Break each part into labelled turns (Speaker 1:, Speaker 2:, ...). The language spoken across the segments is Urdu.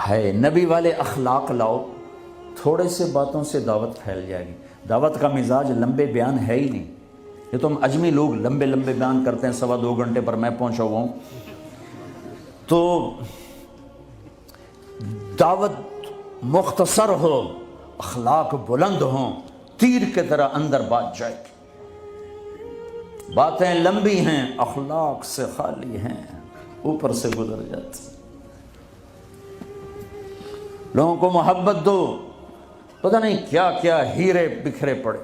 Speaker 1: ہے نبی والے اخلاق لاؤ، تھوڑے سے باتوں سے دعوت پھیل جائے گی۔ دعوت کا مزاج لمبے بیان ہے ہی نہیں، یہ تم اجمی لوگ لمبے لمبے بیان کرتے ہیں، 2.25 گھنٹے پر میں پہنچا ہوا ہوں۔ تو دعوت مختصر ہو، اخلاق بلند ہوں، تیر کی طرح اندر بات جائے گی۔ باتیں لمبی ہیں، اخلاق سے خالی ہیں، اوپر سے گزر جاتی۔ لوگوں کو محبت دو، پتہ نہیں کیا کیا ہیرے بکھرے پڑے۔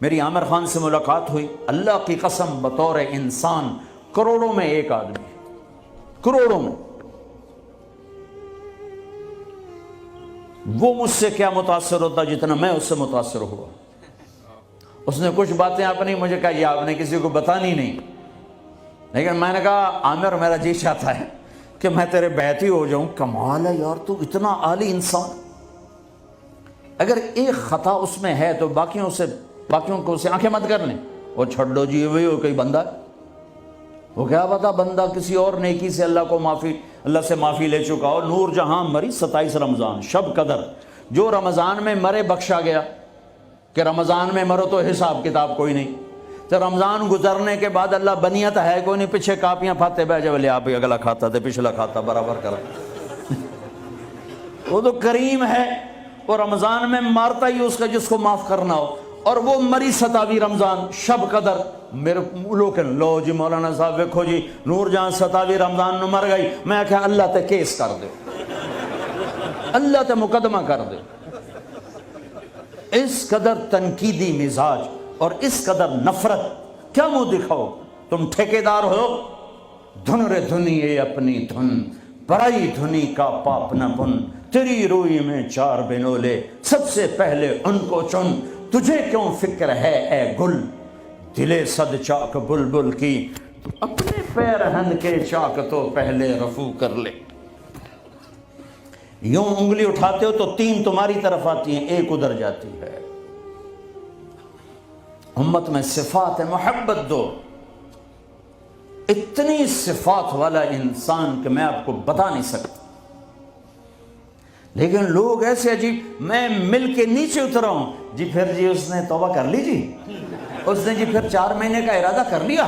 Speaker 1: میری عامر خان سے ملاقات ہوئی، اللہ کی قسم بطور انسان کروڑوں میں ایک آدمی، کروڑوں میں۔ وہ مجھ سے کیا متاثر ہوتا جتنا میں اس سے متاثر ہوا۔ اس نے کچھ باتیں اپنی مجھے کہا، یہ آپ نے کسی کو بتانی نہیں، لیکن میں نے کہا عامر میرا جی چاہتا ہے کہ میں تیرے بیعتی ہو جاؤں۔ کمال ہے یار، تو اتنا عالی انسان، اگر ایک خطا اس میں ہے تو باقیوں کو اسے آنکھیں مت کر لیں، وہ چھوڑ دو جی وہی ہو کوئی بندہ، وہ کیا پتا بندہ کسی اور نیکی سے اللہ سے معافی لے چکا ہو۔ نور جہاں مری 27 رمضان شب قدر، جو رمضان میں مرے بخشا گیا، کہ رمضان میں مرو تو حساب کتاب کوئی نہیں، تو رمضان گزرنے کے بعد اللہ بنیت ہے کوئی نہیں، پیچھے کاپیاں پھاتے بہ جا بولے آپ اگلا کھاتا تھے پچھلا کھاتا برابر کرا۔ وہ تو کریم ہے، وہ رمضان میں مارتا ہی اس کا جس کو معاف کرنا ہو، اور وہ مری 27 رمضان شب قدر۔ میرے لوگ لو جی مولانا صاحب دیکھو جی نور جہاں 27 رمضان نو مر گئی، میں کہا اللہ تے کیس کر دے، اللہ تے مقدمہ کر دے۔ اس قدر تنقیدی مزاج اور اس قدر نفرت، کیا منہ دکھاؤ؟ تم ٹھیکیدار ہو، دھن رے دھنی اے اپنی دھن، برائی دھنی کا پاپ نہ بن، تیری روئی میں 4 بنولے، سب سے پہلے ان کو چن، تجھے کیوں فکر ہے اے گل، دلے صد چاک بلبل کی، تو اپنے پیرہن کے چاک تو پہلے رفو کر لے۔ یوں انگلی اٹھاتے ہو تو 3 تمہاری طرف آتی ہیں، 1 ادھر جاتی ہے۔ امت میں صفات محبت دو۔ اتنی صفات والا انسان کہ میں آپ کو بتا نہیں سکتا، لیکن لوگ ایسے عجیب، میں مل کے نیچے اترا ہوں جی، پھر جی اس نے توبہ کر لی جی، اس نے جی پھر 4 مہینے کا ارادہ کر لیا،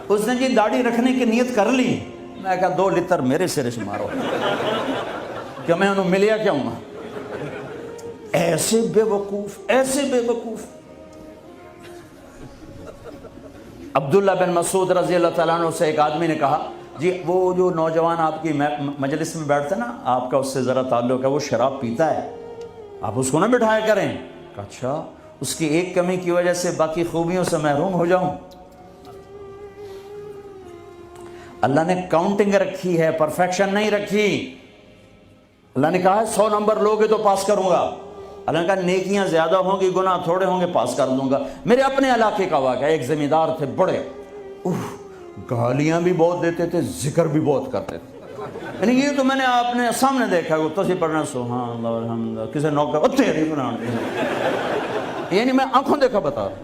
Speaker 1: اس نے جی داڑھی رکھنے کی نیت کر لی۔ میں کہا 2 لتر میرے سرے سے مارو کہ میں انہوں ملیا کیا ہوں۔ ایسے بے وقوف، ایسے بے وقوف۔ عبداللہ بن مسعود رضی اللہ تعالیٰ عنہ سے ایک آدمی نے کہا، جی وہ جو نوجوان آپ کی مجلس میں بیٹھتا ہے نا، آپ کا اس سے ذرا تعلق ہے، وہ شراب پیتا ہے، آپ اس کو نہ بٹھایا کریں۔ کہا اچھا، اس کی ایک کمی کی وجہ سے باقی خوبیوں سے محروم ہو جاؤں؟ اللہ نے کاؤنٹنگ رکھی ہے، پرفیکشن نہیں رکھی۔ اللہ نے کہا ہے 100 نمبر لوگے تو پاس کروں گا، اللہ نے کہا نیکیاں زیادہ ہوں گی گناہ تھوڑے ہوں گے، پاس کر دوں گا۔ میرے اپنے علاقے کا واقعہ، ایک زمیندار تھے بڑے، گالیاں بھی بہت دیتے تھے، ذکر بھی بہت کرتے تھے، یعنی یہ تو میں نے آپ نے سامنے دیکھا ہے، تصویر پڑھنا سبحان اللہ والحمد للہ، کسی نوکر تیری بنا، یعنی میں آنکھوں دیکھا بتا رہا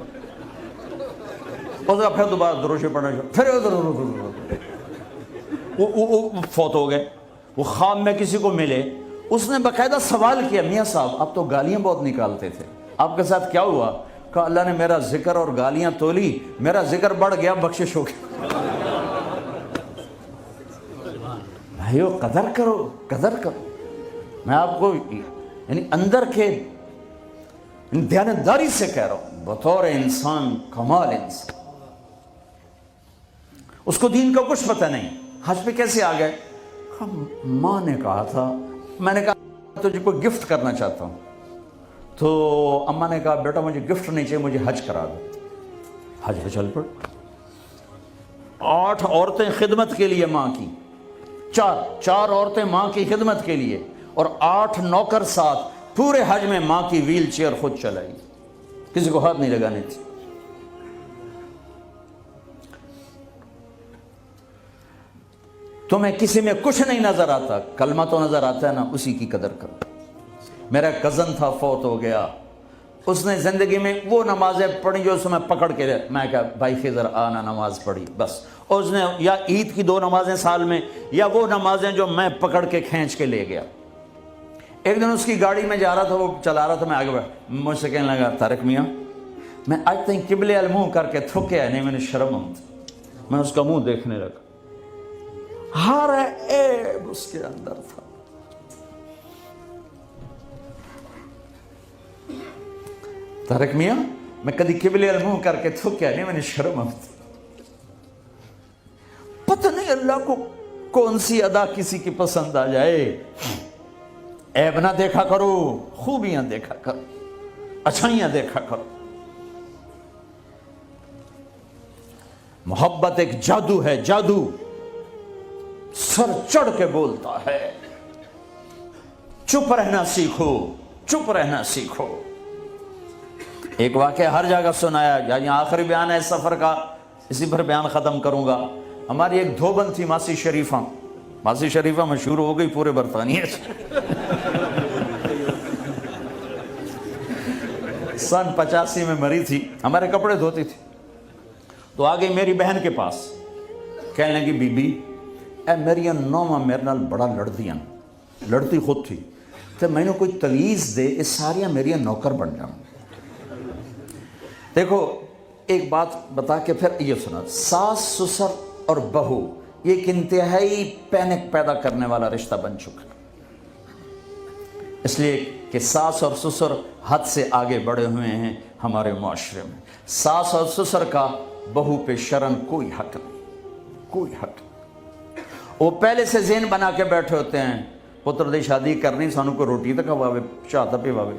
Speaker 1: ہوں۔ پھر دوبارہ دروش پڑھنا، پھر وہ فوت ہو گئے۔ وہ خواب میں کسی کو ملے، اس نے باقاعدہ سوال کیا، میاں صاحب آپ تو گالیاں بہت نکالتے تھے، آپ کے ساتھ کیا ہوا؟ کہا اللہ نے میرا ذکر اور گالیاں تولی، میرا ذکر بڑھ گیا، بخشش ہو گئی۔ بھائیو قدر کرو، قدر کرو۔ میں آپ کو یعنی اندر کے دیانتداری سے کہہ رہا ہوں، بطور انسان کمال انسان، اس کو دین کا کچھ پتہ نہیں۔ حج پہ کیسے آ گئے؟ ماں نے کہا تھا، میں نے کہا تجھے کوئی گفٹ کرنا چاہتا ہوں، تو اماں نے کہا بیٹا مجھے گفٹ نہیں چاہیے، مجھے حج کرا دو۔ حج پہ چل پڑ۔ 8 عورتیں خدمت کے لیے ماں کی، چار عورتیں ماں کی خدمت کے لیے، اور 8 نوکر ساتھ، پورے حج میں ماں کی ویل چیئر خود چلائی، کسی کو ہاتھ نہیں لگانی تھی۔ تمہیں کسی میں کچھ نہیں نظر آتا، کلمہ تو نظر آتا ہے نا، اسی کی قدر کرو۔ میرا کزن تھا، فوت ہو گیا، اس نے زندگی میں وہ نمازیں پڑھی جو اس میں پکڑ کے دے، میں کہا بھائی خضر آنا نماز پڑھی بس، اور اس نے یا عید کی 2 نمازیں سال میں، یا وہ نمازیں جو میں پکڑ کے کھینچ کے لے گیا، ایک دن اس کی گاڑی میں جا رہا تھا، وہ چلا رہا تھا، میں آگے بڑھا، مجھ سے کہنے لگا طارق میاں میں آج تک قبلے المنہ کر کے تھکے ہے نہیں، میں نے شرم آتی، میں اس کا منہ دیکھنے لگا، ہر عیب اس کے اندر تھا۔ طارق میاں میں کدی قبلے المنہ کر کے تھکے نہیں، میں نے شرم آتی۔ پتہ نہیں اللہ کو کون سی ادا کسی کی پسند آ جائے۔ عیب نہ دیکھا کرو، خوبیاں دیکھا کرو، اچھائیاں دیکھا کرو۔ محبت ایک جادو ہے، جادو سر چڑھ کے بولتا ہے۔ چپ رہنا سیکھو، چپ رہنا سیکھو۔ ایک واقعہ ہر جگہ سنایا، یعنی آخری بیان ہے اس سفر کا، اسی پر بیان ختم کروں گا۔ ہماری ایک دھوبن تھی ماسی شریفہ، ماسی شریفہ مشہور ہو گئی پورے برطانیہ سے۔ سن 85 میں مری تھی، ہمارے کپڑے دھوتی تھی، تو آ گئی میری بہن کے پاس، کہنے لگی بی بی اے میری نوما میرے نال بڑا لڑدیاں، لڑتی خود تھی، تو میں نے کوئی تلیز دے اس ساریاں میری نوکر بن جاؤں۔ دیکھو ایک بات بتا کے پھر یہ سنا، ساس سسر اور بہو یہ ایک انتہائی پینک پیدا کرنے والا رشتہ بن چکا ہے، اس لیے کہ ساس اور سسر حد سے آگے بڑھے ہوئے ہیں ہمارے معاشرے میں۔ ساس اور سسر کا بہو پہ شرن کوئی حق نہیں، کوئی حق نہیں۔ وہ پہلے سے ذہن بنا کے بیٹھے ہوتے ہیں، پتر دی شادی کرنی، سانو کو روٹی تک کھواوے، چاہ تک پیواوے،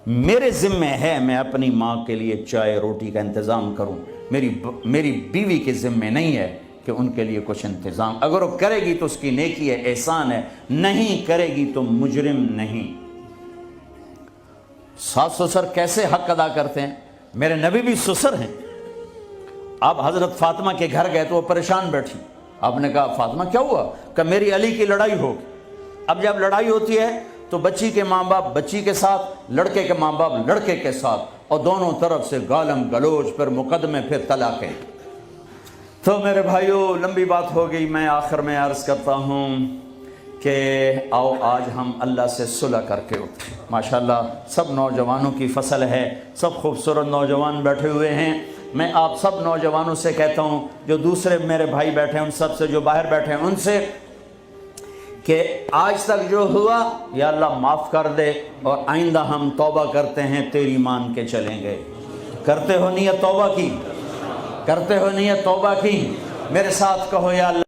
Speaker 1: میرے ذمہ ہے میں اپنی ماں کے لیے چائے روٹی کا انتظام کروں، میری بیوی کے ذمہ نہیں ہے کہ ان کے لیے کچھ انتظام، اگر وہ کرے گی تو اس کی نیکی ہے، احسان ہے، نہیں کرے گی تو مجرم نہیں۔ ساس سسر کیسے حق ادا کرتے ہیں؟ میرے نبی بھی سسر ہیں۔ آپ حضرت فاطمہ کے گھر گئے تو وہ پریشان بیٹھی، آپ نے کہا فاطمہ کیا ہوا؟ کہ میری علی کی لڑائی ہوگی۔ اب جب لڑائی ہوتی ہے تو بچی کے ماں باپ بچی کے ساتھ، لڑکے کے ماں باپ لڑکے کے ساتھ، اور دونوں طرف سے گالم گلوچ، پھر مقدمے، پھر طلاقیں۔ تو میرے بھائیو لمبی بات ہو گئی، میں آخر میں عرض کرتا ہوں کہ آؤ آج ہم اللہ سے صلح کر کے اٹھیں۔ ماشاءاللہ سب نوجوانوں کی فصل ہے، سب خوبصورت نوجوان بیٹھے ہوئے ہیں۔ میں آپ سب نوجوانوں سے کہتا ہوں، جو دوسرے میرے بھائی بیٹھے ہیں ان سب سے، جو باہر بیٹھے ہیں ان سے، کہ آج تک جو ہوا یا اللہ معاف کر دے، اور آئندہ ہم توبہ کرتے ہیں، تیری مان کے چلیں گے۔ کرتے ہو نیت توبہ کی؟ کرتے ہو نیت توبہ کی؟ میرے ساتھ کہو یا اللہ